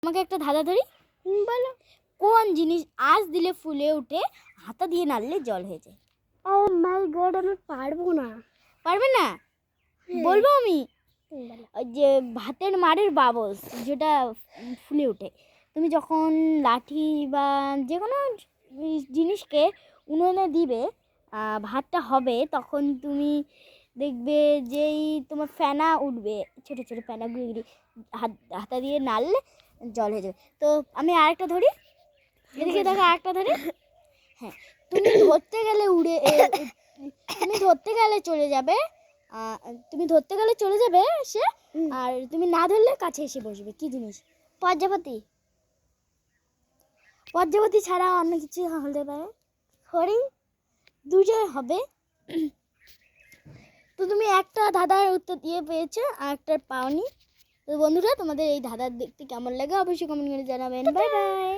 তোমাকে একটা ধাঁধা ধরি। বলো। কোন জিনিস আঁচ দিলে ফুলে উঠে, হাতা দিয়ে নাড়লে জল হয়ে যায়? ও মাই গড, আমি পারবো না। পারবে না? বলবো আমি। ওই যে ভাতের মাড়ের বাবলস, যেটা ফুলে ওঠে। তুমি যখন লাঠি বা যে কোনো জিনিসকে উনুনে দিবে, ভাতটা হবে, তখন তুমি দেখবে যেই তোমার ফেনা উঠবে, ছোটো ছোটো ফেনা ঘুরে ঘুরে হাতা দিয়ে নাড়লে জল হয়ে যাবে। তো আমি আরেকটা ধরি, এদিকে দেখো আরেকটা ধরি। হ্যাঁ, তুমি ধরতে গেলে তুমি ধরতে গেলে চলে যাবে, সে, আর তুমি না ধরলে কাছে এসে বসবে। কি জিনিস? প্রজাপতি। প্রজাপতি ছাড়া অন্য কিছু হতে পারে। হরিণ। দুটোই হবে। তো তুমি একটা ধাঁধার উত্তর দিয়ে পেয়েছো আর একটা পাওনি। তো বন্ধুরা, তোমাদের এই ধাঁধা দেখতে কেমন লাগে অবশ্যই কমেন্ট করে জানাবেন। Bye bye.